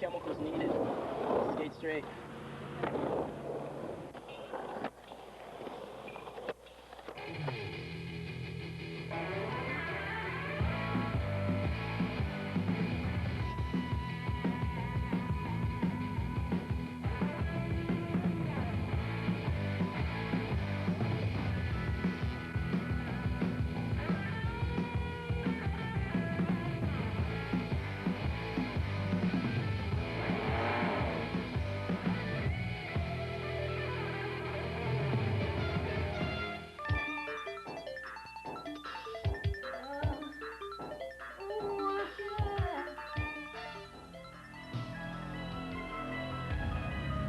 chemicals needed. Skate straight.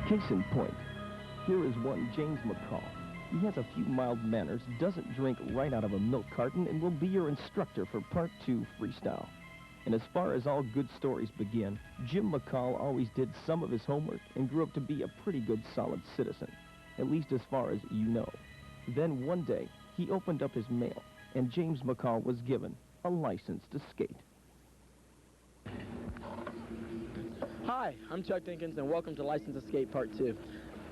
Case in point, here is one James McCall. He has a few mild manners, doesn't drink right out of a milk carton, and will be your instructor for Part 2 Freestyle. And as far as all good stories begin, Jim McCall always did some of his homework and grew up to be a pretty good solid citizen, at least as far as you know. Then one day, he opened up his mail, and James McCall was given a license to skate. Hi, I'm Chuck Dinkins, and welcome to License to Skate Part 2.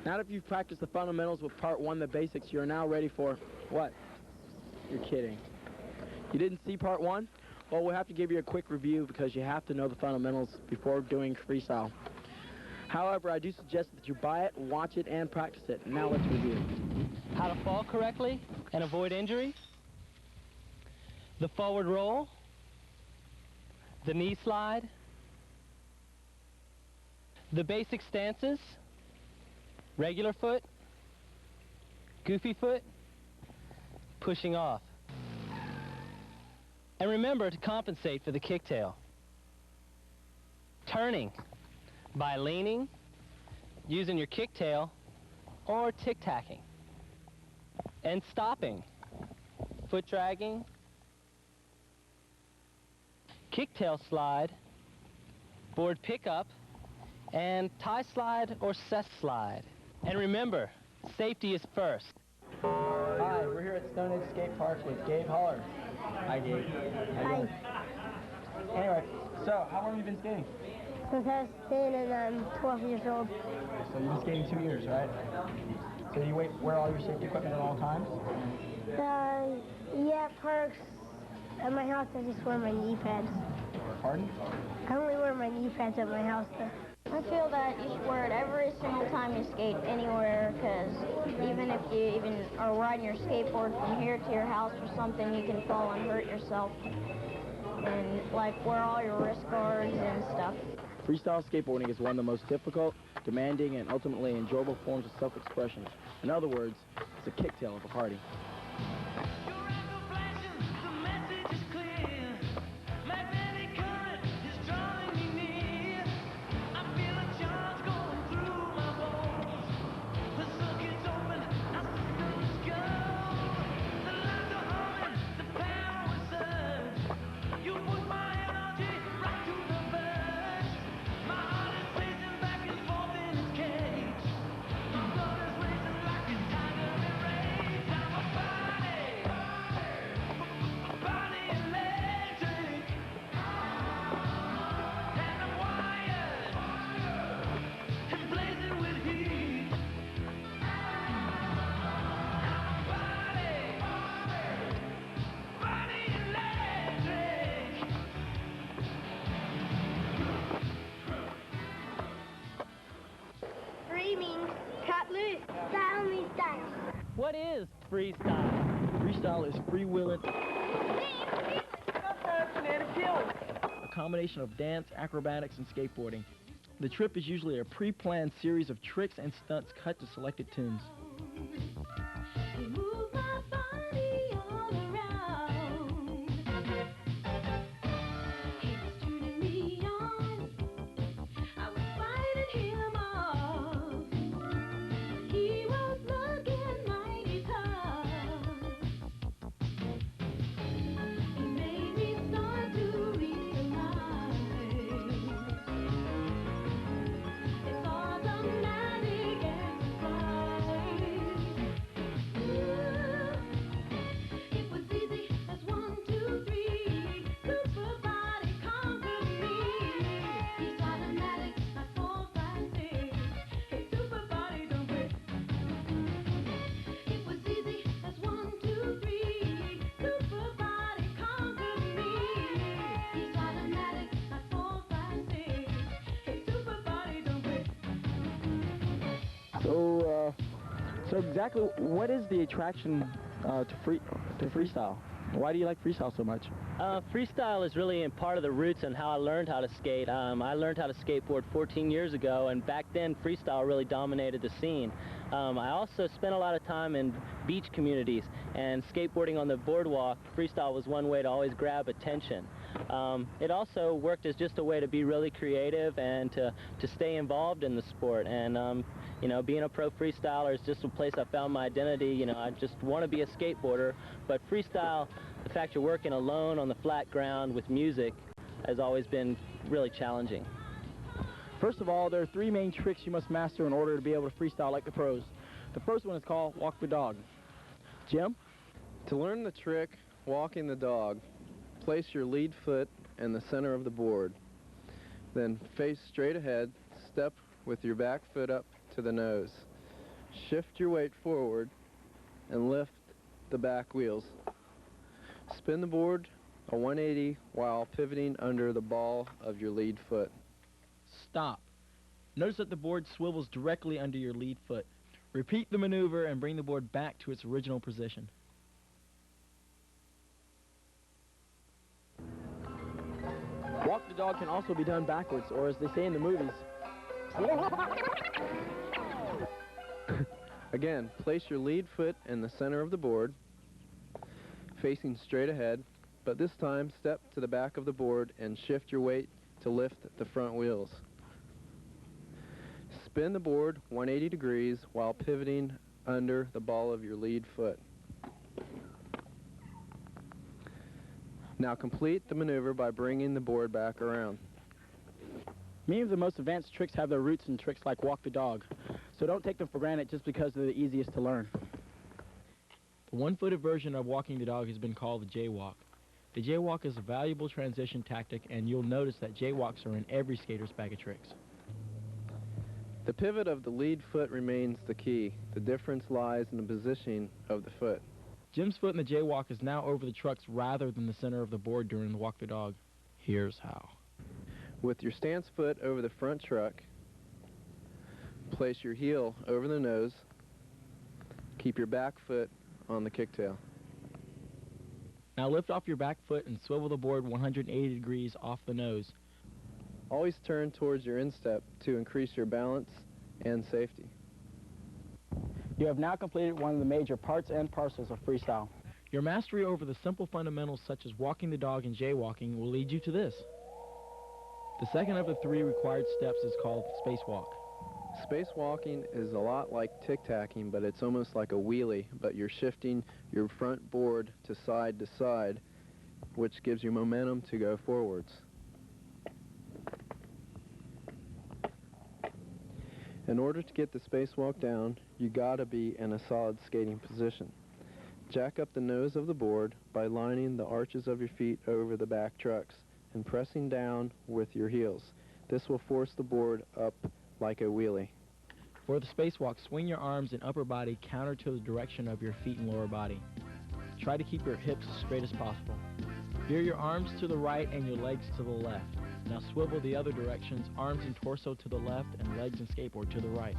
Now that you've practiced the fundamentals with Part 1, the basics, you are now ready for what? You're kidding. You didn't see Part 1? Well, we'll have to give you a quick review because you have to know the fundamentals before doing freestyle. However, I do suggest that you buy it, watch it, and practice it. Now let's review. How to fall correctly and avoid injury. The forward roll. The knee slide. The basic stances, regular foot, goofy foot, pushing off. And remember to compensate for the kicktail. Turning by leaning, using your kicktail, or tic-tacking. And stopping, foot dragging, kicktail slide, board pickup, and tie slide or cess slide. And remember, safety is first. Hi, we're here at Stone Age Skate Park with Gabe Holler. Hi, Gabe. Hi. Anyway, so how long have you been skating? Since I was 10 and I'm 12 years old. So you've been skating 2 years, right? So you wear all your safety equipment at all times? Yeah, parks. At my house, I just wear my knee pads. Pardon? I only wear my knee pads at my house, though. I feel that you should wear it every single time you skate anywhere, because even if you even are riding your skateboard from here to your house or something, you can fall and hurt yourself. And like wear all your wrist guards and stuff. Freestyle skateboarding is one of the most difficult, demanding, and ultimately enjoyable forms of self-expression. In other words, it's a kicktail of a party. What is freestyle? Freestyle is freewheeling, a combination of dance, acrobatics, and skateboarding. The trip is usually a pre-planned series of tricks and stunts cut to selected tunes. So exactly what is the attraction to freestyle? Why do you like freestyle so much? Freestyle is really in part of the roots and how I learned how to skate. I learned how to skateboard 14 years ago, and back then freestyle really dominated the scene. I also spent a lot of time in beach communities, and skateboarding on the boardwalk, freestyle was one way to always grab attention. It also worked as just a way to be really creative and to stay involved in the sport. And you know, being a pro freestyler is just a place I found my identity. You know, I just want to be a skateboarder, but freestyle, the fact you're working alone on the flat ground with music, has always been really challenging. First of all, there are 3 main tricks you must master in order to be able to freestyle like the pros. The first one is called walk the dog. Jim? To learn the trick, walking the dog, place your lead foot in the center of the board. Then face straight ahead, step with your back foot up to the nose. Shift your weight forward and lift the back wheels. Spin the board a 180 while pivoting under the ball of your lead foot. Stop. Notice that the board swivels directly under your lead foot. Repeat the maneuver and bring the board back to its original position. Walk the dog can also be done backwards, or as they say in the movies. Again, place your lead foot in the center of the board, facing straight ahead, but this time step to the back of the board and shift your weight to lift the front wheels. Spin the board 180 degrees while pivoting under the ball of your lead foot. Now complete the maneuver by bringing the board back around. Many of the most advanced tricks have their roots in tricks like walk the dog, so don't take them for granted just because they're the easiest to learn. The one-footed version of walking the dog has been called the jaywalk. The jaywalk is a valuable transition tactic, and you'll notice that jaywalks are in every skater's bag of tricks. The pivot of the lead foot remains the key. The difference lies in the positioning of the foot. Jim's foot in the jaywalk is now over the trucks rather than the center of the board during the walk the dog. Here's how. With your stance foot over the front truck, place your heel over the nose. Keep your back foot on the kicktail. Now lift off your back foot and swivel the board 180 degrees off the nose. Always turn towards your instep to increase your balance and safety. You have now completed one of the major parts and parcels of freestyle. Your mastery over the simple fundamentals such as walking the dog and jaywalking will lead you to this. The second of the 3 required steps is called spacewalk. Spacewalking is a lot like tic-tacking, but it's almost like a wheelie, but you're shifting your front board to side, which gives you momentum to go forwards. In order to get the spacewalk down, you gotta be in a solid skating position. Jack up the nose of the board by lining the arches of your feet over the back trucks and pressing down with your heels. This will force the board up like a wheelie. For the spacewalk, swing your arms and upper body counter to the direction of your feet and lower body. Try to keep your hips as straight as possible. Veer your arms to the right and your legs to the left. Now swivel the other directions, arms and torso to the left and legs and skateboard to the right.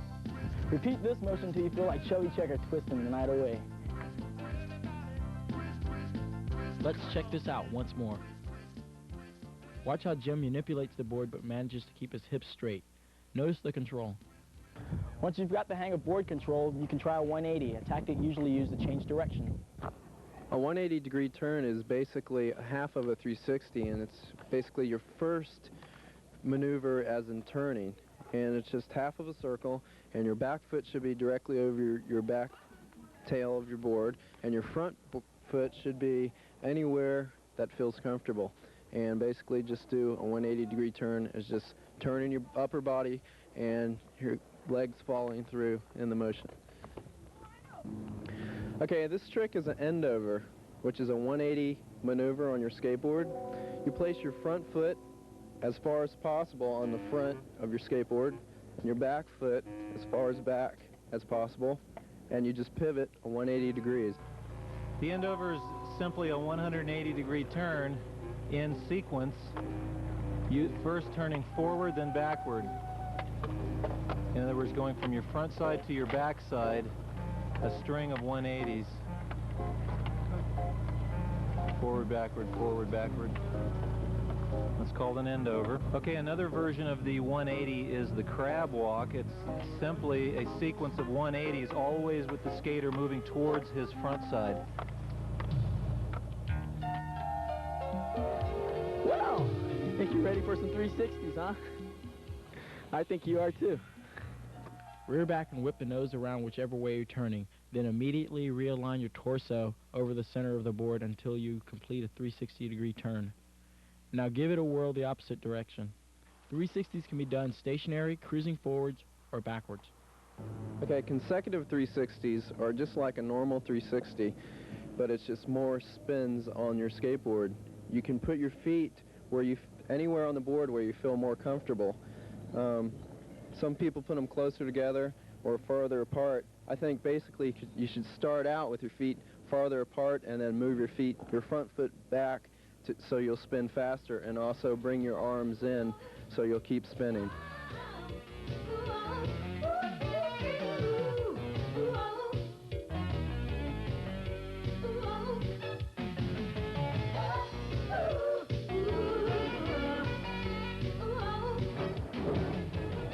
Repeat this motion until you feel like Chubby Checker twisting the night away. Let's check this out once more. Watch how Jim manipulates the board but manages to keep his hips straight. Notice the control. Once you've got the hang of board control, you can try a 180, a tactic usually used to change direction. A 180-degree turn is basically a half of a 360, and it's basically your first maneuver as in turning. And it's just half of a circle, and your back foot should be directly over your back tail of your board, and your front foot should be anywhere that feels comfortable. And basically just do a 180-degree turn is just turning your upper body and your legs falling through in the motion. Okay, this trick is an end over, which is a 180 maneuver on your skateboard. You place your front foot as far as possible on the front of your skateboard, and your back foot as far as back as possible, and you just pivot a 180 degrees. The end over is simply a 180-degree turn in sequence, you first turning forward, then backward. In other words, going from your front side to your back side a string of 180s. Forward, backward, forward, backward. That's called an end over. Okay, another version of the 180 is the crab walk. It's simply a sequence of 180s, always with the skater moving towards his front side. Wow! I think you're ready for some 360s, huh? I think you are too. Rear back and whip the nose around whichever way you're turning. Then immediately realign your torso over the center of the board until you complete a 360-degree turn. Now give it a whirl the opposite direction. 360s can be done stationary, cruising forwards, or backwards. Okay, consecutive 360s are just like a normal 360, but it's just more spins on your skateboard. You can put your feet where anywhere on the board where you feel more comfortable. Some people put them closer together or farther apart. I think basically you should start out with your feet farther apart and then move your front foot back so you'll spin faster, and also bring your arms in so you'll keep spinning.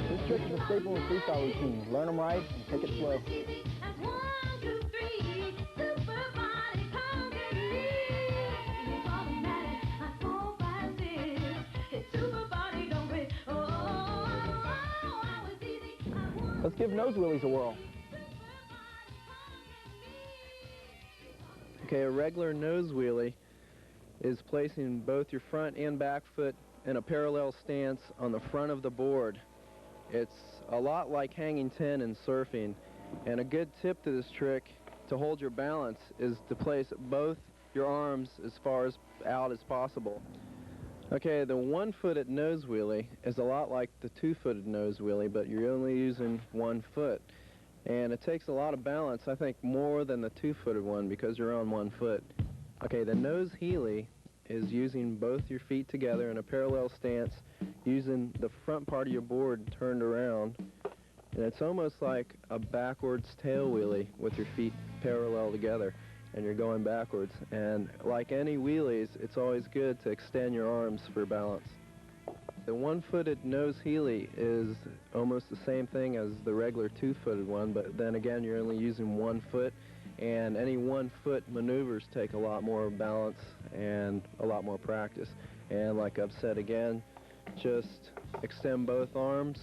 This trick is a staple of freestyle routine. Learn them right and take it slow. Let's give nose wheelies a whirl. Okay, a regular nose wheelie is placing both your front and back foot in a parallel stance on the front of the board. It's a lot like hanging 10 in surfing, and a good tip to this trick to hold your balance is to place both your arms as far out as possible. Okay, the one-footed nose wheelie is a lot like the two-footed nose wheelie, but you're only using one foot. And it takes a lot of balance, I think more than the two-footed one, because you're on one foot. Okay, the nose Wheelie is using both your feet together in a parallel stance, using the front part of your board turned around. And it's almost like a backwards tail wheelie with your feet parallel together, and you're going backwards. And like any wheelies, it's always good to extend your arms for balance. The one-footed nose Wheelie is almost the same thing as the regular two-footed one, but then again, you're only using one foot, and any one-foot maneuvers take a lot more balance and a lot more practice. And like I've said again, just extend both arms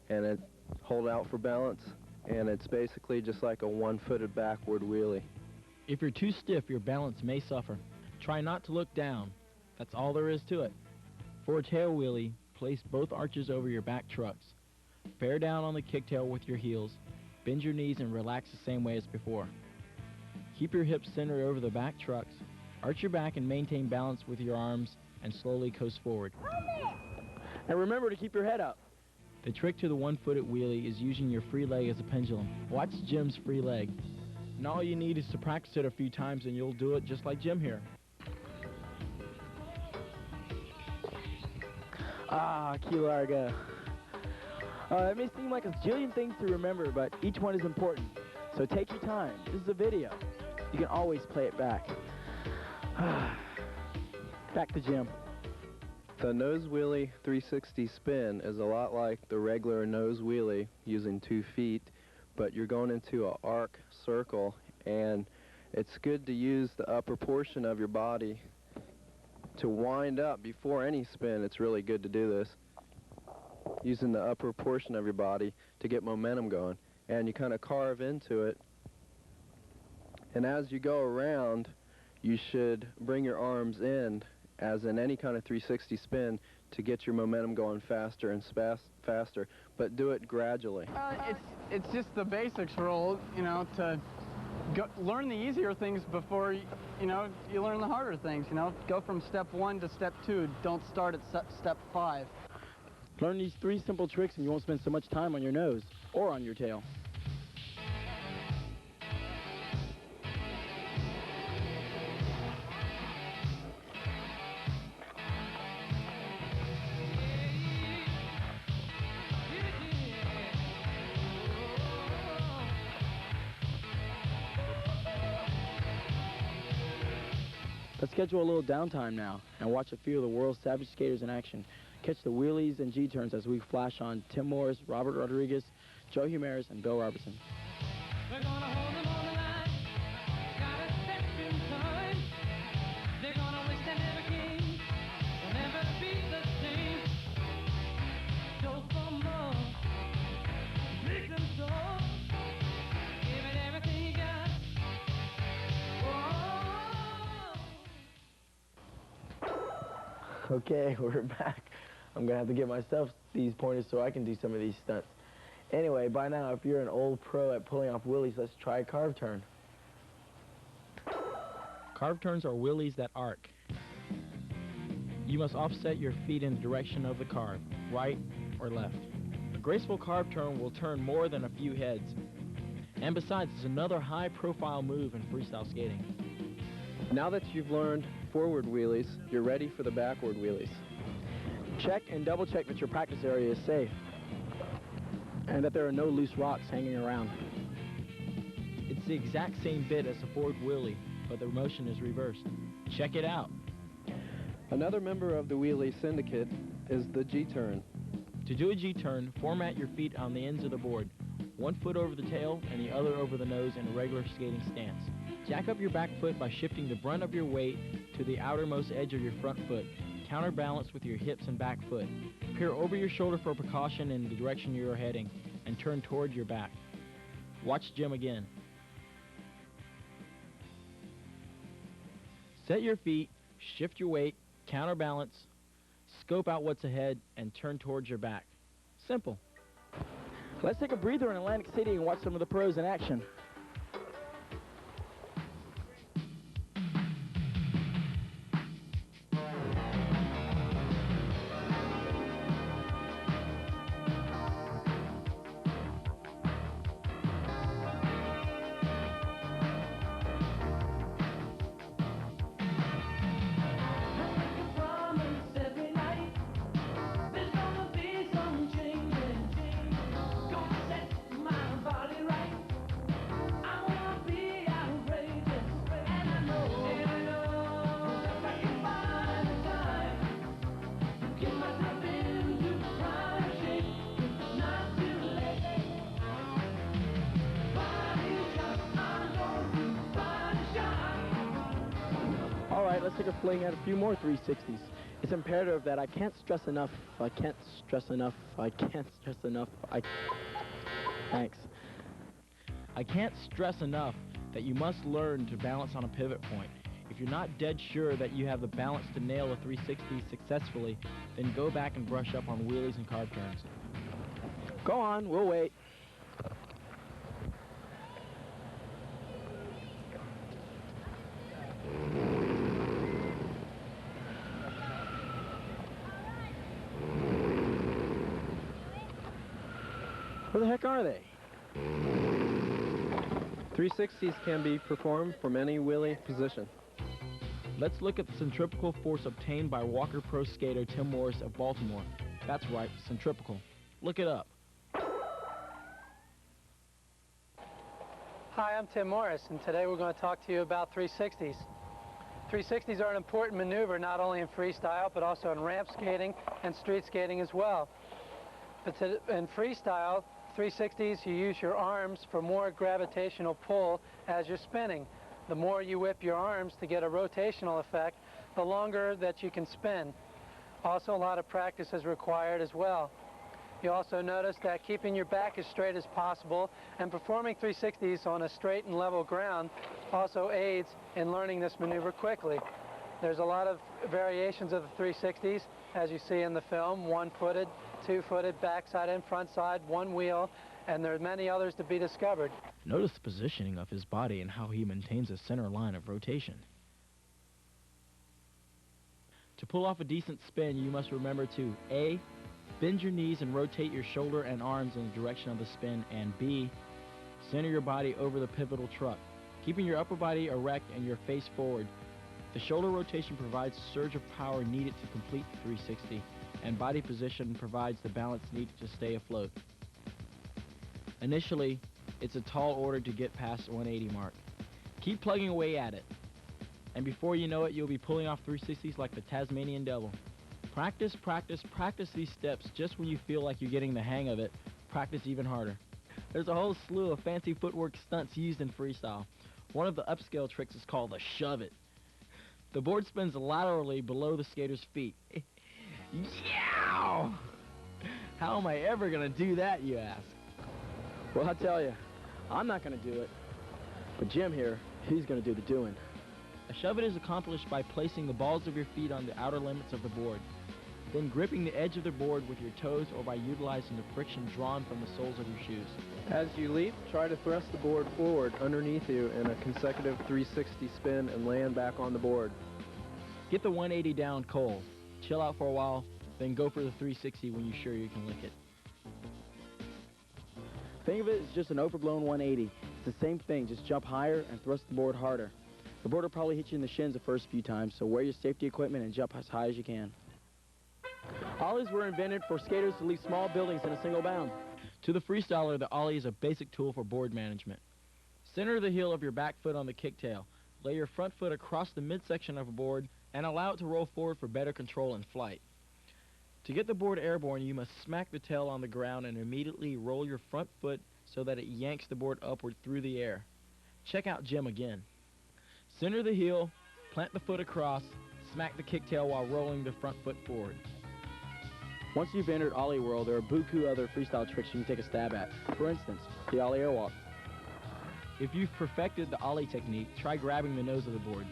and hold out for balance, and it's basically just like a one-footed backward wheelie. If you're too stiff, your balance may suffer. Try not to look down. That's all there is to it. For a tail wheelie, place both arches over your back trucks. Bear down on the kicktail with your heels. Bend your knees and relax the same way as before. Keep your hips centered over the back trucks. Arch your back and maintain balance with your arms and slowly coast forward. And remember to keep your head up. The trick to the one-footed wheelie is using your free leg as a pendulum. Watch Jim's free leg. And all you need is to practice it a few times and you'll do it just like Jim here. Ah, key larga. It may seem like a jillion things to remember, but each one is important. So take your time. This is a video. You can always play it back. Back to Jim. The nose wheelie 360 spin is a lot like the regular nose wheelie using 2 feet, but you're going into an arc circle, and it's good to use the upper portion of your body to wind up before any spin. It's really good to do this, using the upper portion of your body to get momentum going, and you kind of carve into it. And as you go around, you should bring your arms in, as in any kind of 360 spin, to get your momentum going faster and faster, but do it gradually. It's just the basics rule, you know, to learn the easier things before, you learn the harder things, Go from step 1 to step 2. Don't start at step 5. Learn these 3 simple tricks and you won't spend so much time on your nose or on your tail. schedule a little downtime now and watch a few of the world's savage skaters in action. Catch the wheelies and G-turns as we flash on Tim Morris, Robert Rodriguez, Joe Humaris, and Bill Robertson. We're gonna hold them on the line. Gotta step in time. They're gonna wish they never came. They'll never be the same. Show some love. Make them so. Give it everything you got. Whoa. Okay, we're back. I'm gonna have to get myself these pointers so I can do some of these stunts. Anyway, by now, if you're an old pro at pulling off wheelies, let's try a carve turn. Carve turns are wheelies that arc. You must offset your feet in the direction of the carve, right or left. A graceful carve turn will turn more than a few heads. And besides, it's another high-profile move in freestyle skating. Now that you've learned forward wheelies, you're ready for the backward wheelies. Check and double check that your practice area is safe and that there are no loose rocks hanging around. It's the exact same bit as a forward wheelie, but the motion is reversed. Check it out. Another member of the wheelie syndicate is the G-turn. To do a G-turn, format your feet on the ends of the board, one foot over the tail and the other over the nose in a regular skating stance. Jack up your back foot by shifting the brunt of your weight to the outermost edge of your front foot. Counterbalance with your hips and back foot. Peer over your shoulder for precaution in the direction you are heading and turn toward your back. Watch Jim again. Set your feet, shift your weight, counterbalance, scope out what's ahead, and turn towards your back. Simple. Let's take a breather in Atlantic City and watch some of the pros in action. Let's take a fling at a few more 360s. It's imperative that I can't stress enough, Thanks. I can't stress enough that you must learn to balance on a pivot point. If you're not dead sure that you have the balance to nail a 360 successfully, then go back and brush up on wheelies and carve turns. Go on, we'll wait. Where the heck are they? 360s can be performed from any wheelie position. Let's look at the centripetal force obtained by Walker Pro skater Tim Morris of Baltimore. That's right, centripetal. Look it up. Hi, I'm Tim Morris, and today we're going to talk to you about 360s. 360s are an important maneuver not only in freestyle, but also in ramp skating and street skating as well. But in freestyle, 360s, you use your arms for more gravitational pull as you're spinning. The more you whip your arms to get a rotational effect, the longer that you can spin. Also, a lot of practice is required as well. You also notice that keeping your back as straight as possible and performing 360s on a straight and level ground also aids in learning this maneuver quickly. There's a lot of variations of the 360s, as you see in the film, one-footed, two-footed, backside and front side, one wheel, and there are many others to be discovered. Notice the positioning of his body and how he maintains a center line of rotation. To pull off a decent spin, you must remember to A, bend your knees and rotate your shoulder and arms in the direction of the spin, and B, center your body over the pivotal truck, keeping your upper body erect and your face forward. The shoulder rotation provides a surge of power needed to complete the 360, and body position provides the balance needed to stay afloat. Initially, it's a tall order to get past the 180 mark. Keep plugging away at it. and before you know it, you'll be pulling off 360s like the Tasmanian Devil. Practice, practice, practice these steps. Just when you feel like you're getting the hang of it, practice even harder. There's a whole slew of fancy footwork stunts used in freestyle. One of the upscale tricks is called the shove it. The board spins laterally below the skater's feet. Yow! How am I ever gonna do that, you ask? Well, I'll tell you, I'm not gonna do it. But Jim here, he's gonna do the doing. A shove it is accomplished by placing the balls of your feet on the outer limits of the board, then gripping the edge of the board with your toes or by utilizing the friction drawn from the soles of your shoes. As you leap, try to thrust the board forward underneath you in a consecutive 360 spin and land back on the board. Get the 180 down cold. Chill out for a while, then go for the 360 when you're sure you can lick it. Think of it as just an overblown 180. It's the same thing, just jump higher and thrust the board harder. The board will probably hit you in the shins the first few times, so wear your safety equipment and jump as high as you can. Ollies were invented for skaters to leave small buildings in a single bound. To the freestyler, the Ollie is a basic tool for board management. Center the heel of your back foot on the kicktail. Lay your front foot across the midsection of a board and allow it to roll forward for better control in flight. To get the board airborne, you must smack the tail on the ground and immediately roll your front foot so that it yanks the board upward through the air. Check out Jim again. Center the heel, plant the foot across, smack the kicktail while rolling the front foot forward. Once you've entered Ollie World, there are buku other freestyle tricks you can take a stab at. For instance, the Ollie Airwalk. If you've perfected the Ollie technique, try grabbing the nose of the board.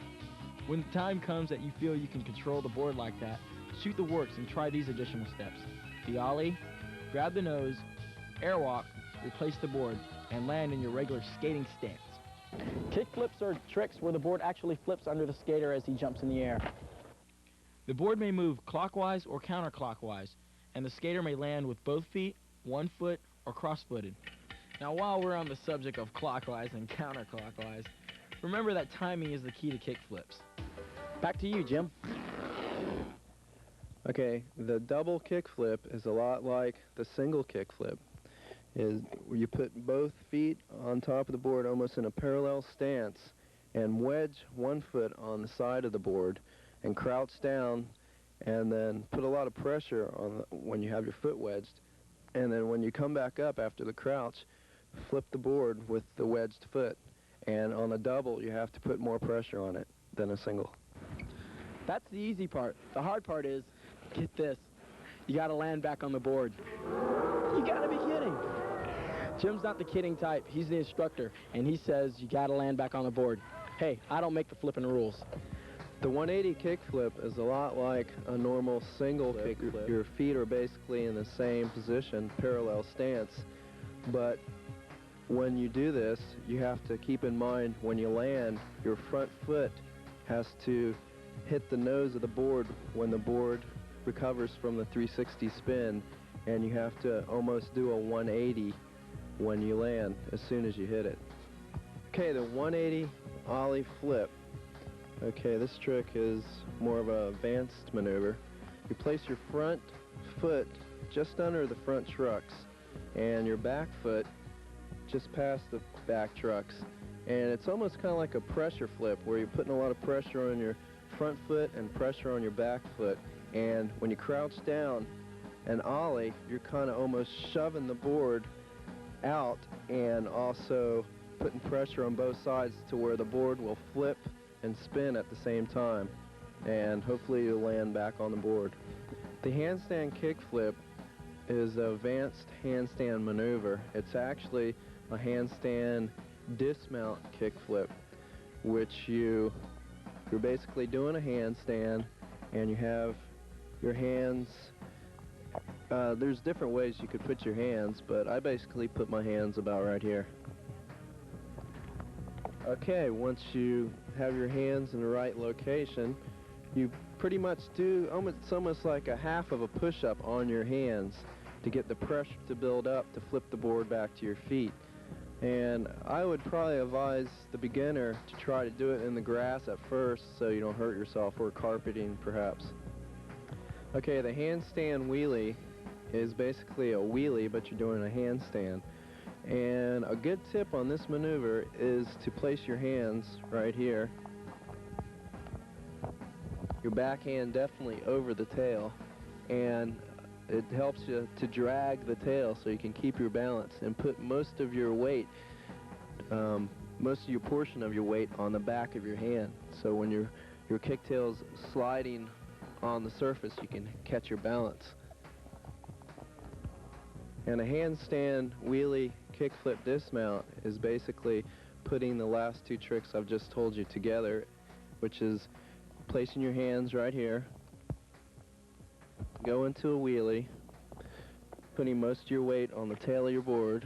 When the time comes that you feel you can control the board like that, shoot the works and try these additional steps. The Ollie, grab the nose, airwalk, replace the board, and land in your regular skating stance. Kickflips are tricks where the board actually flips under the skater as he jumps in the air. The board may move clockwise or counterclockwise, and the skater may land with both feet, one foot, or cross-footed. Now, while we're on the subject of clockwise and counterclockwise, remember that timing is the key to kickflips. Back to you, Jim. Okay, the double kickflip is a lot like the single kickflip. Is where you put both feet on top of the board almost in a parallel stance and wedge one foot on the side of the board and crouch down and then put a lot of pressure on when you have your foot wedged, and then when you come back up after the crouch, flip the board with the wedged foot. And on a double, you have to put more pressure on it than a single. That's the easy part. The hard part is, get this, you gotta land back on the board. You gotta be kidding. Jim's not the kidding type. He's the instructor, and he says you gotta land back on the board. Hey, I don't make the flipping rules. The 180 kickflip is a lot like a normal single kickflip. Your feet are basically in the same position, parallel stance, but when you do this, you have to keep in mind when you land, your front foot has to hit the nose of the board when the board recovers from the 360 spin, and you have to almost do a 180 when you land as soon as you hit it. Okay, the 180 Ollie flip. Okay, this trick is more of an advanced maneuver. You place your front foot just under the front trucks and your back foot just past the back trucks, and it's almost kind of like a pressure flip where you're putting a lot of pressure on your front foot and pressure on your back foot, and when you crouch down and Ollie, you're kind of almost shoving the board out and also putting pressure on both sides to where the board will flip and spin at the same time, and hopefully you'll land back on the board. The handstand kickflip is an advanced handstand maneuver. It's actually a handstand dismount kickflip, which you're basically doing a handstand and you have your hands, there's different ways you could put your hands, but I basically put my hands about right here. Okay, once you have your hands in the right location, you pretty much do it's almost like a half of a push-up on your hands to get the pressure to build up to flip the board back to your feet. And I would probably advise the beginner to try to do it in the grass at first so you don't hurt yourself, or carpeting perhaps. Okay, the handstand wheelie is basically a wheelie, but you're doing a handstand. And a good tip on this maneuver is to place your hands right here backhand definitely over the tail, and it helps you to drag the tail so you can keep your balance and put most of your weight, most of your portion of your weight on the back of your hand. So when your kicktail's sliding on the surface, you can catch your balance. And a handstand wheelie kickflip dismount is basically putting the last two tricks I've just told you together, which is placing your hands right here, go into a wheelie, putting most of your weight on the tail of your board,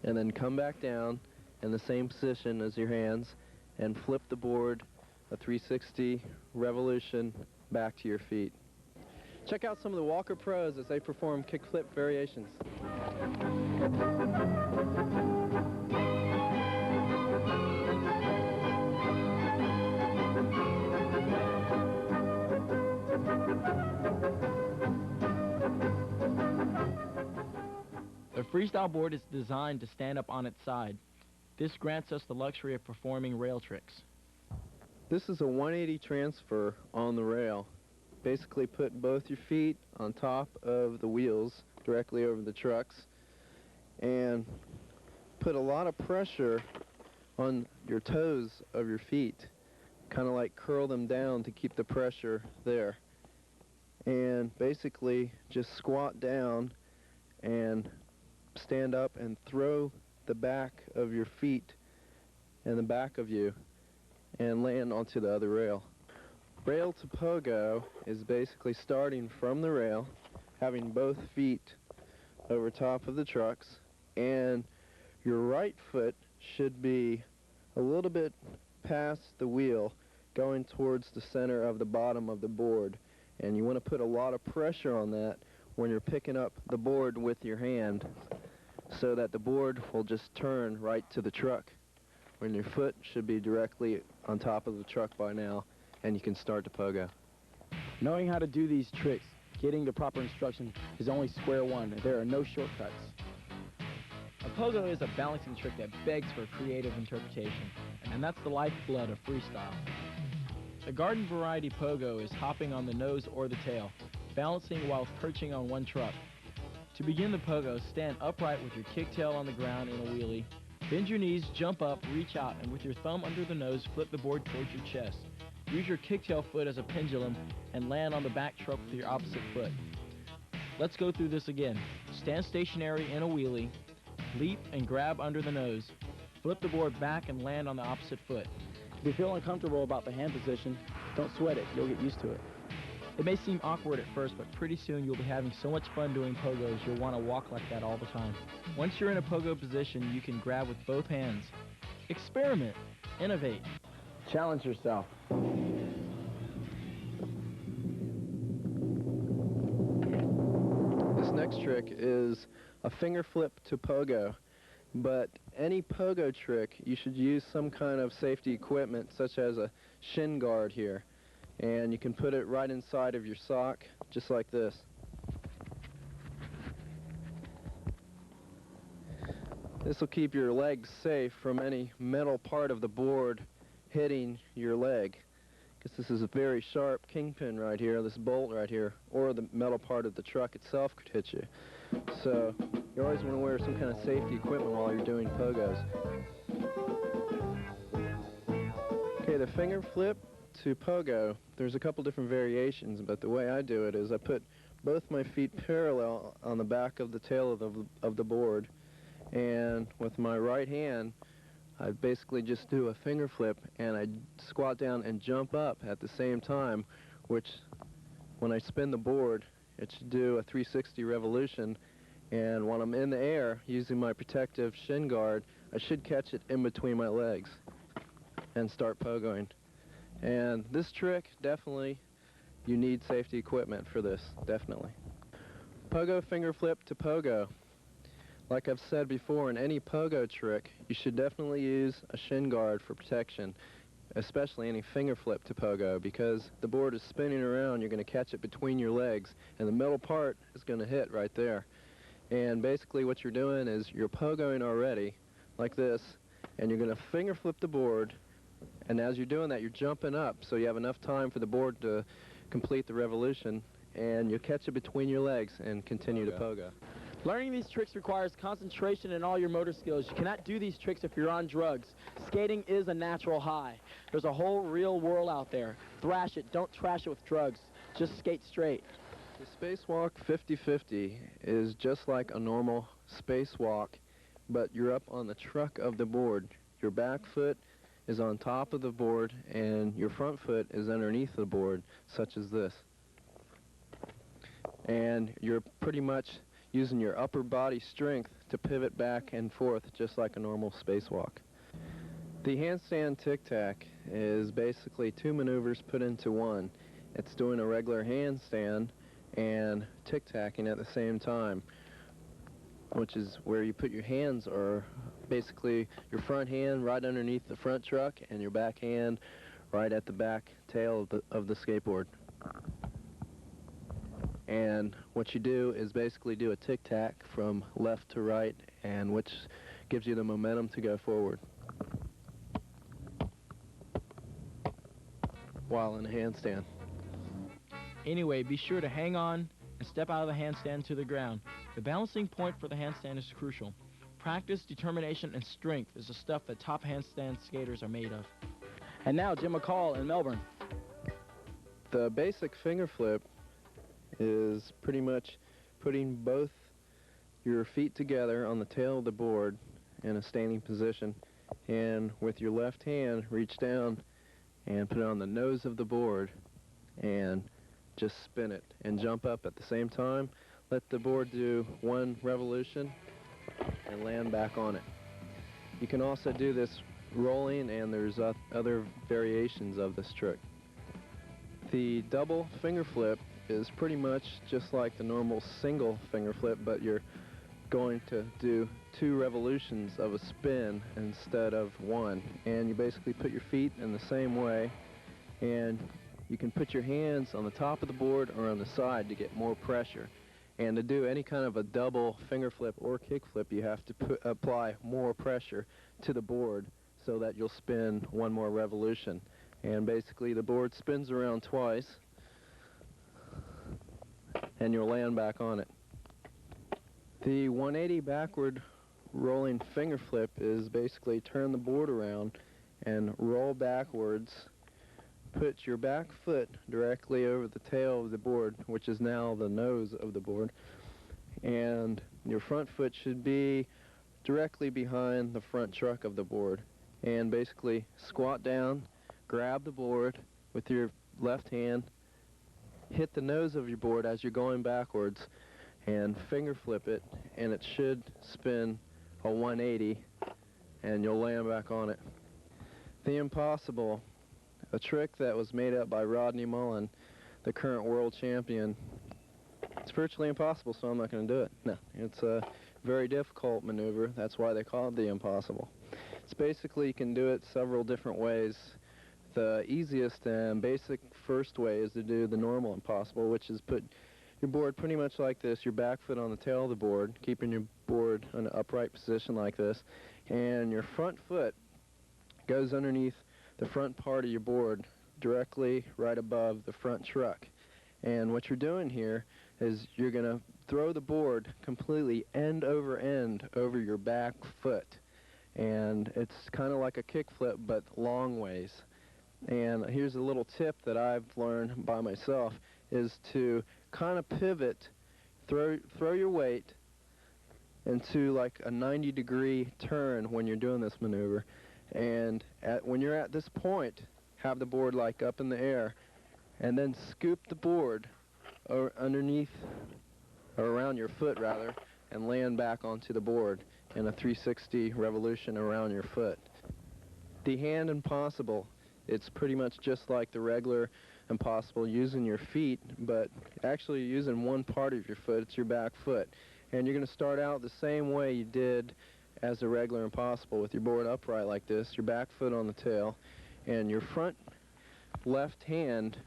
and then come back down in the same position as your hands and flip the board a 360 revolution back to your feet. Check out some of the Walker pros as they perform kickflip variations. The freestyle board is designed to stand up on its side. This grants us the luxury of performing rail tricks. This is a 180 transfer on the rail. Basically put both your feet on top of the wheels directly over the trucks and put a lot of pressure on your toes of your feet, kind of like curl them down to keep the pressure there, and basically just squat down and stand up and throw the back of your feet and the back of you and land onto the other rail. Rail to pogo is basically starting from the rail, having both feet over top of the trucks, and your right foot should be a little bit past the wheel going towards the center of the bottom of the board, and you want to put a lot of pressure on that when you're picking up the board with your hand so that the board will just turn right to the truck, when your foot should be directly on top of the truck by now, and you can start to pogo. Knowing how to do these tricks, getting the proper instruction is only square one. There are no shortcuts. A pogo is a balancing trick that begs for creative interpretation, and that's the lifeblood of freestyle. The garden variety pogo is hopping on the nose or the tail, balancing while perching on one truck. To begin the pogo, stand upright with your kicktail on the ground in a wheelie. Bend your knees, jump up, reach out, and with your thumb under the nose, flip the board towards your chest. Use your kicktail foot as a pendulum and land on the back truck with your opposite foot. Let's go through this again. Stand stationary in a wheelie, leap and grab under the nose, flip the board back and land on the opposite foot. If you feel uncomfortable about the hand position, don't sweat it, you'll get used to it. It may seem awkward at first, but pretty soon you'll be having so much fun doing pogos you'll want to walk like that all the time. Once you're in a pogo position, you can grab with both hands. Experiment, innovate, challenge yourself. This next trick is a finger flip to pogo, but any pogo trick you should use some kind of safety equipment such as a shin guard here, and you can put it right inside of your sock just like this. This will keep your legs safe from any metal part of the board hitting your leg, because this is a very sharp kingpin right here, this bolt right here, or the metal part of the truck itself could hit you. So you always want to wear some kind of safety equipment while you're doing pogos. Okay, the finger flip to pogo, there's a couple different variations, but the way I do it is I put both my feet parallel on the back of the tail of the board, and with my right hand I basically just do a finger flip and I squat down and jump up at the same time, which when I spin the board it should do a 360 revolution, and when I'm in the air using my protective shin guard I should catch it in between my legs and start pogoing. And this trick, definitely you need safety equipment for this, definitely. Pogo finger flip to pogo. Like I've said before, in any pogo trick, you should definitely use a shin guard for protection, especially any finger flip to pogo, because the board is spinning around, you're going to catch it between your legs, and the middle part is going to hit right there. And basically what you're doing is you're pogoing already, like this, and you're going to finger flip the board, And as you're doing that, you're jumping up, so you have enough time for the board to complete the revolution, and you catch it between your legs and continue to pogo. Learning these tricks requires concentration in all your motor skills. You cannot do these tricks if you're on drugs. Skating is a natural high. There's a whole real world out there. Thrash it, don't trash it with drugs. Just skate straight. The spacewalk 50-50 is just like a normal spacewalk, but you're up on the truck of the board. Your back foot is on top of the board, and your front foot is underneath the board, such as this. And you're pretty much using your upper body strength to pivot back and forth just like a normal spacewalk. The handstand tic-tac is basically two maneuvers put into one. It's doing a regular handstand and tic-tacking at the same time, which is where you put your hands, or basically your front hand right underneath the front truck and your back hand right at the back tail of the skateboard. And what you do is basically do a tic-tac from left to right, and which gives you the momentum to go forward while in a handstand. Anyway, be sure to hang on and step out of the handstand to the ground. The balancing point for the handstand is crucial. Practice, determination, and strength is the stuff that top handstand skaters are made of. And now, Jim McCall in Melbourne. The basic finger flip is pretty much putting both your feet together on the tail of the board in a standing position, and with your left hand reach down and put it on the nose of the board and just spin it and jump up at the same time. Let the board do one revolution and land back on it. You can also do this rolling, and there's other variations of this trick. The double finger flip is pretty much just like the normal single finger flip, but you're going to do two revolutions of a spin instead of one. And you basically put your feet in the same way, and you can put your hands on the top of the board or on the side to get more pressure. And to do any kind of a double finger flip or kick flip, you have to apply more pressure to the board so that you'll spin one more revolution. And basically the board spins around twice, and you'll land back on it. The 180 backward rolling finger flip is basically turn the board around and roll backwards. Put your back foot directly over the tail of the board, which is now the nose of the board, and your front foot should be directly behind the front truck of the board. And basically squat down, grab the board with your left hand, hit the nose of your board as you're going backwards, and finger flip it, and it should spin a 180, and you'll land back on it. The impossible, a trick that was made up by Rodney Mullen, the current world champion. It's virtually impossible, so I'm not going to do it. No, it's a very difficult maneuver. That's why they call it the impossible. It's basically, you can do it several different ways. The easiest and basic first way is to do the normal impossible, which is put your board pretty much like this, your back foot on the tail of the board, keeping your board in an upright position like this, and your front foot goes underneath the front part of your board, directly right above the front truck. And what you're doing here is you're going to throw the board completely end over your back foot. And it's kind of like a kickflip, but long ways. And here's a little tip that I've learned by myself, is to kind of pivot, throw your weight into like a 90-degree turn when you're doing this maneuver. And when you're at this point, have the board like up in the air, and then scoop the board underneath, or around your foot rather, and land back onto the board in a 360 revolution around your foot. The hand impossible, it's pretty much just like the regular impossible, using your feet, but actually using one part of your foot. It's your back foot. And you're going to start out the same way you did as a regular impossible, with your board upright like this, your back foot on the tail, and your front left hand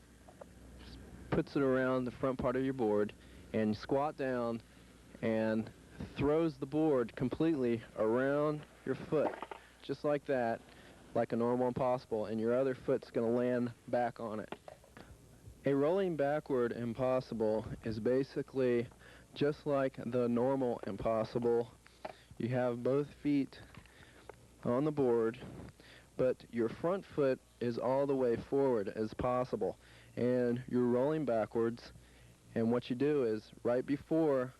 puts it around the front part of your board, and you squat down and throws the board completely around your foot, just like that, like a normal impossible, and your other foot's going to land back on it. A rolling backward impossible is basically just like the normal impossible. You have both feet on the board, but your front foot is all the way forward as possible, and you're rolling backwards, and what you do is right before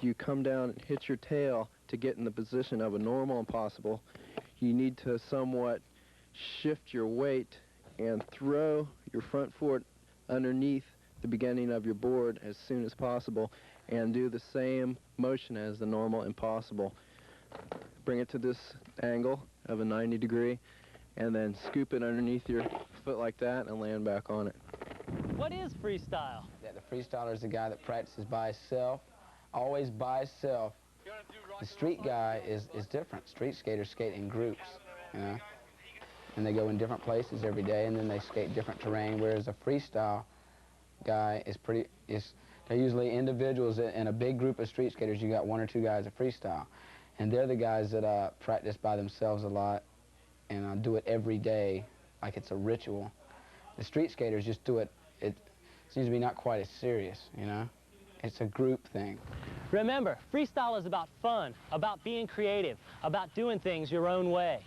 you come down and hit your tail to get in the position of a normal impossible, you need to somewhat shift your weight and throw your front foot underneath the beginning of your board as soon as possible and do the same motion as the normal impossible. Bring it to this angle of a 90 degree and then scoop it underneath your foot like that and land back on it. What is freestyle? Yeah, the freestyler is the guy that practices by himself, always by himself. The street guy is different. Street skaters skate in groups, you know, and they go in different places every day, and then they skate different terrain, whereas a freestyle guy they're usually individuals. In a big group of street skaters, you got one or two guys that freestyle, and they're the guys that practice by themselves a lot and do it every day like it's a ritual. The street skaters just do it, it seems to be not quite as serious, you know? It's a group thing. Remember, freestyle is about fun, about being creative, about doing things your own way.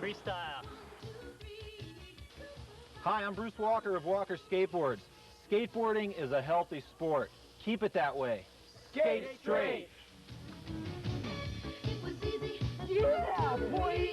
Freestyle. Hi, I'm Bruce Walker of Walker Skateboards. Skateboarding is a healthy sport. Keep it that way. Skate straight! Yeah, boy!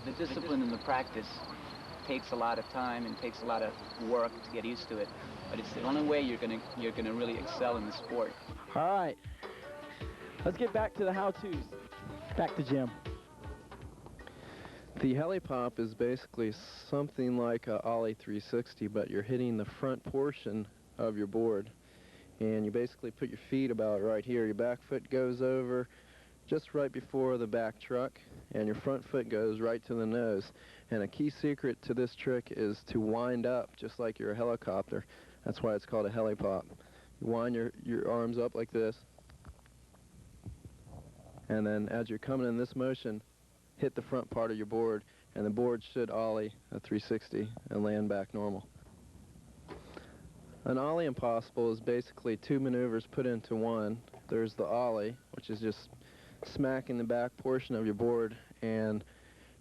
The discipline and the practice takes a lot of time and takes a lot of work to get used to it, but it's the only way you're gonna really excel in the sport. All right, let's get back to the how-tos. Back to Jim. The heli-pop is basically something like a Ollie 360, but you're hitting the front portion of your board, and you basically put your feet about right here. Your back foot goes over just right before the back truck, and your front foot goes right to the nose. And a key secret to this trick is to wind up just like you're a helicopter. That's why it's called a helipop. You wind your arms up like this, and then as you're coming in this motion, hit the front part of your board, and the board should ollie a 360 and land back normal. An ollie impossible is basically two maneuvers put into one. There's the ollie, which is just smacking the back portion of your board and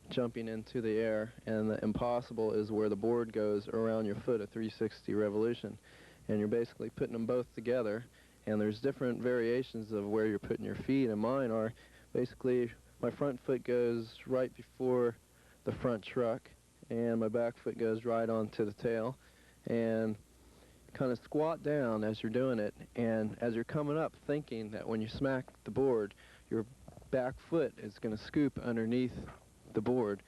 jumping into the air, and the impossible is where the board goes around your foot, a 360 revolution. And you're basically putting them both together, and there's different variations of where you're putting your feet, and mine are basically my front foot goes right before the front truck, and my back foot goes right onto the tail, and kind of squat down as you're doing it, and as you're coming up, thinking that when you smack the board, your back foot is going to scoop underneath the board,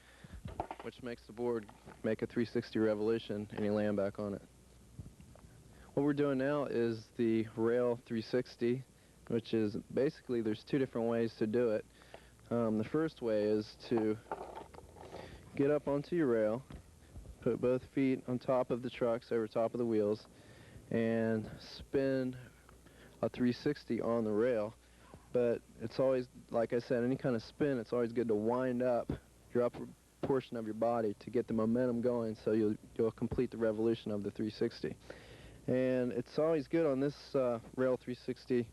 which makes the board make a 360 revolution, and you land back on it. What we're doing now is the rail 360, which is basically there's two different ways to do it. The first way is to get up onto your rail, put both feet on top of the trucks, over top of the wheels, and spin a 360 on the rail. But it's always, like I said, any kind of spin, it's always good to wind up your upper portion of your body to get the momentum going, so you'll complete the revolution of the 360. And it's always good on this rail 360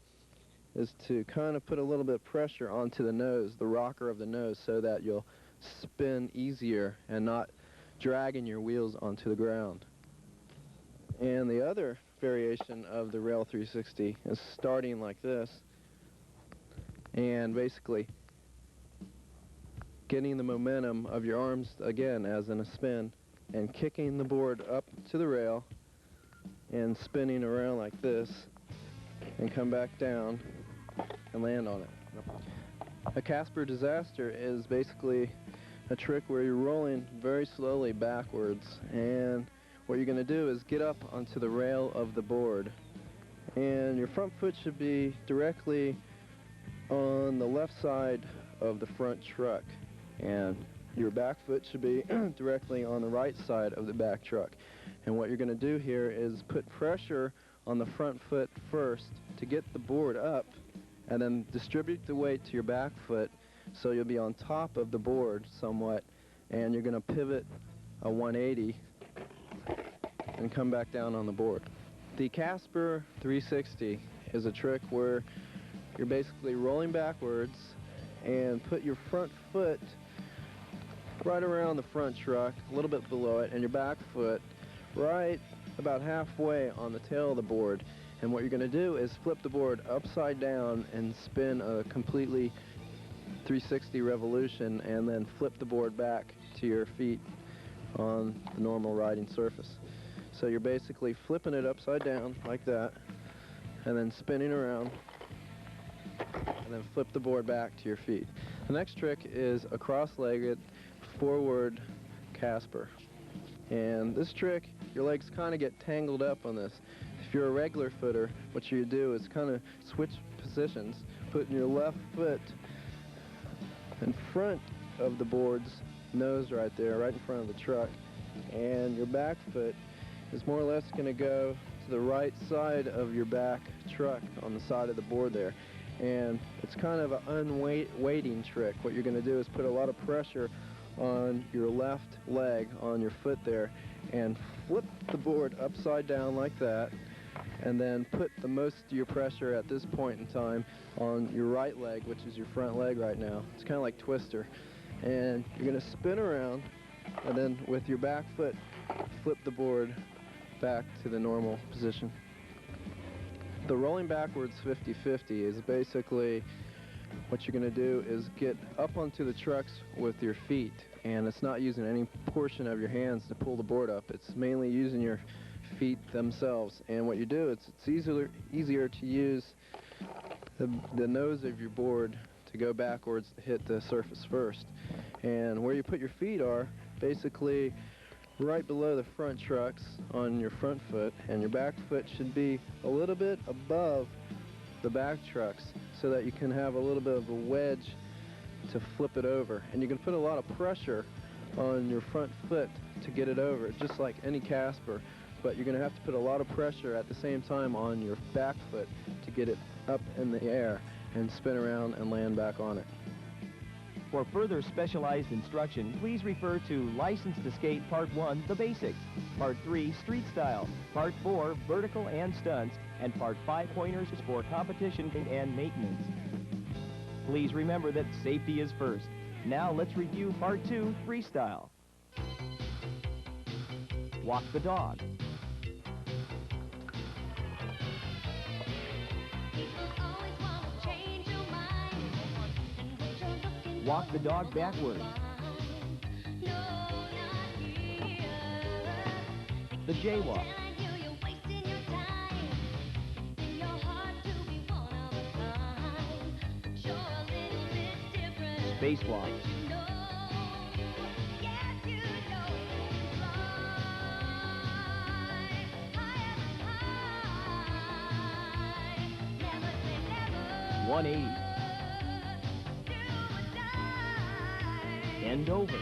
is to kind of put a little bit of pressure onto the nose, the rocker of the nose, so that you'll spin easier and not dragging your wheels onto the ground. And the other variation of the rail 360 is starting like this, and basically getting the momentum of your arms again as in a spin, and kicking the board up to the rail and spinning around like this, and come back down and land on it. A Casper disaster is basically a trick where you're rolling very slowly backwards, and what you're going to do is get up onto the rail of the board, and your front foot should be directly on the left side of the front truck, and your back foot should be directly on the right side of the back truck. And what you're going to do here is put pressure on the front foot first to get the board up, and then distribute the weight to your back foot so you'll be on top of the board somewhat, and you're going to pivot a 180 and come back down on the board. The Casper 360 is a trick where you're basically rolling backwards and put your front foot right around the front truck, a little bit below it, and your back foot right about halfway on the tail of the board. And what you're going to do is flip the board upside down and spin a completely 360 revolution, and then flip the board back to your feet on the normal riding surface. So you're basically flipping it upside down like that, and then spinning around, and then flip the board back to your feet. The next trick is a cross-legged forward Casper. And this trick, your legs kind of get tangled up on this. If you're a regular footer, what you do is kind of switch positions, putting your left foot in front of the board's nose right there, right in front of the truck, and your back foot is more or less going to go to the right side of your back truck on the side of the board there. And it's kind of an unweighting trick. What you're going to do is put a lot of pressure on your left leg, on your foot there, and flip the board upside down like that, and then put the most of your pressure at this point in time on your right leg, which is your front leg right now. It's kind of like Twister. And you're going to spin around, and then with your back foot, flip the board back to the normal position. The rolling backwards 50-50 is basically what you're going to do is get up onto the trucks with your feet, and it's not using any portion of your hands to pull the board up. It's mainly using your feet themselves. And what you do is it's easier to use the nose of your board to go backwards to hit the surface first. And where you put your feet are basically right below the front trucks on your front foot, and your back foot should be a little bit above the back trucks so that you can have a little bit of a wedge to flip it over. And you can put a lot of pressure on your front foot to get it over, just like any Casper. But you're going to have to put a lot of pressure at the same time on your back foot to get it up in the air and spin around and land back on it. For further specialized instruction, please refer to License to Skate Part 1, The Basics, Part 3, Street Style, Part 4, Vertical and Stunts, and Part 5, Pointers for Competition and Maintenance. Please remember that safety is first. Now let's review Part 2, Freestyle. Walk the dog. Walk the dog backwards. The jaywalk. Spacewalk. .180. End over.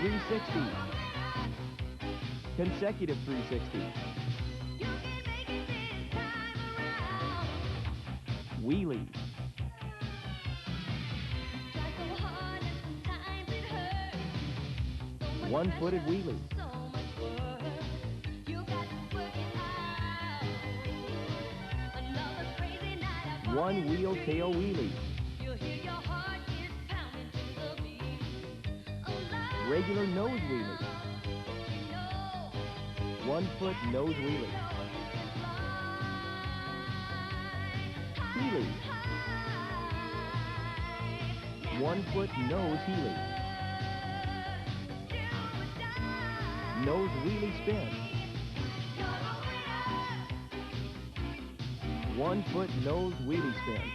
.360. Consecutive 360. Wheelie. One-footed wheelie. One-wheel tail wheelie. Regular nose wheelie. One-foot nose wheelie. Wheelie. One-foot nose heelie. Nose wheelie spin. One-foot nose wheelie spin.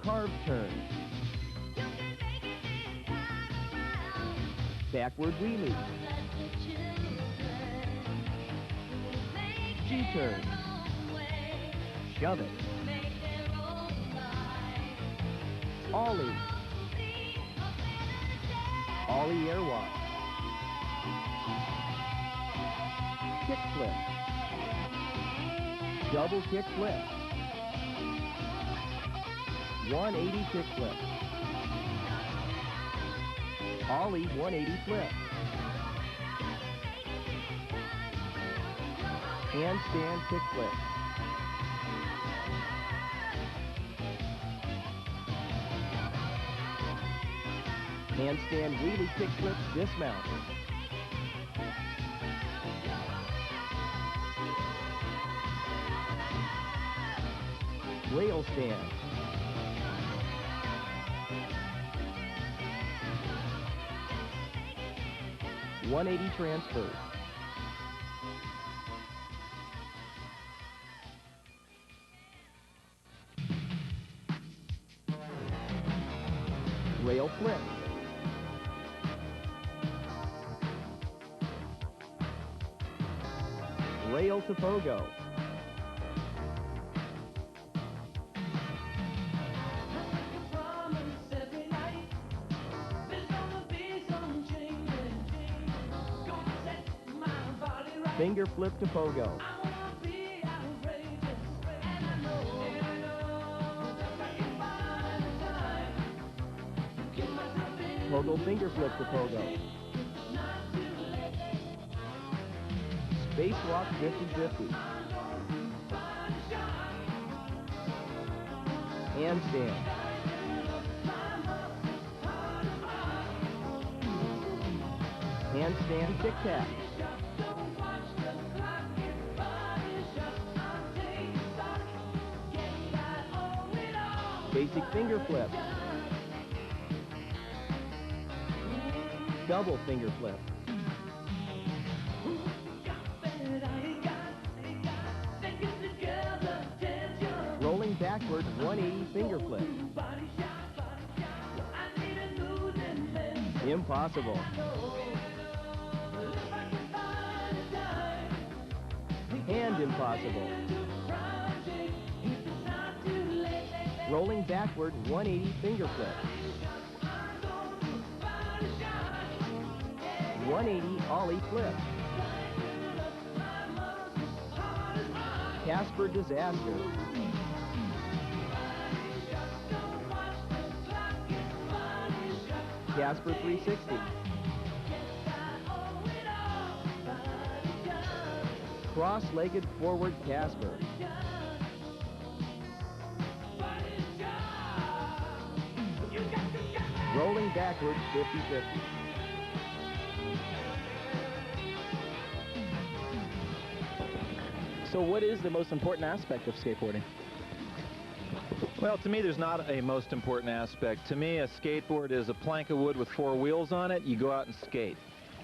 Carved turn. Backward wheelie. G-turn. Shove it. Ollie. Ollie airwalk. Kickflip. Double kickflip. 180 kickflip. Ollie 180 flip. Handstand kickflip. Handstand wheelie kickflip dismount. Rail stand. .180 transfer. Rail flip. Rail to pogo. Finger flip to pogo. Pogo finger flip to pogo. Spacewalk 50-50. Handstand. Handstand tic-tac. Basic finger flip. Double finger flip. Rolling backward 180 finger flip. Impossible. and impossible. Rolling backward 180 finger flip. 180 Ollie flip. Casper disaster. Casper 360. Cross-legged forward Casper. Rolling backward 50-50. So what is the most important aspect of skateboarding? Well, to me, there's not a most important aspect. To me, a skateboard is a plank of wood with 4 wheels on it. You go out and skate.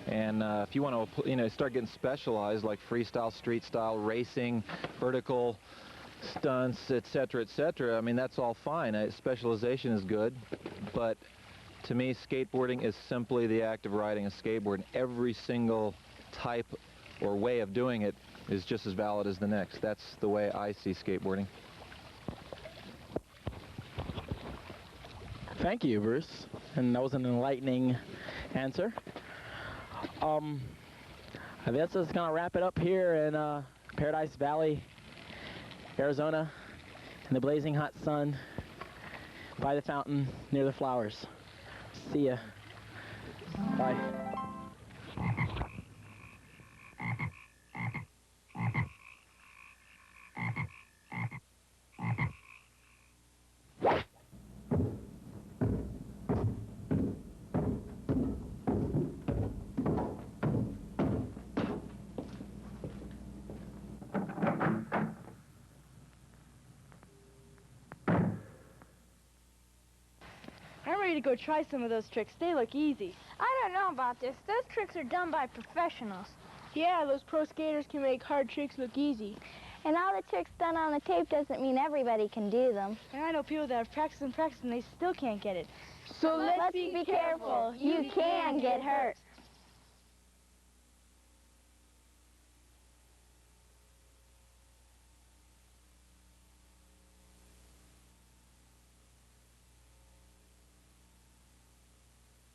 And if you want to, start getting specialized, like freestyle, street style, racing, vertical stunts, etc., etc., I mean, that's all fine. Specialization is good. But to me, skateboarding is simply the act of riding a skateboard. And every single type or way of doing it is just as valid as the next. That's the way I see skateboarding. Thank you, Bruce. And that was an enlightening answer. I guess that's going to wrap it up here in Paradise Valley, Arizona, in the blazing hot sun, by the fountain, near the flowers. See ya. Bye. I'm ready to go try some of those tricks. They look easy. I don't know about this. Those tricks are done by professionals. Yeah, those pro skaters can make hard tricks look easy. And all the tricks done on the tape doesn't mean everybody can do them. And I know people that have practiced and practiced and they still can't get it. So let's be careful. You can get hurt.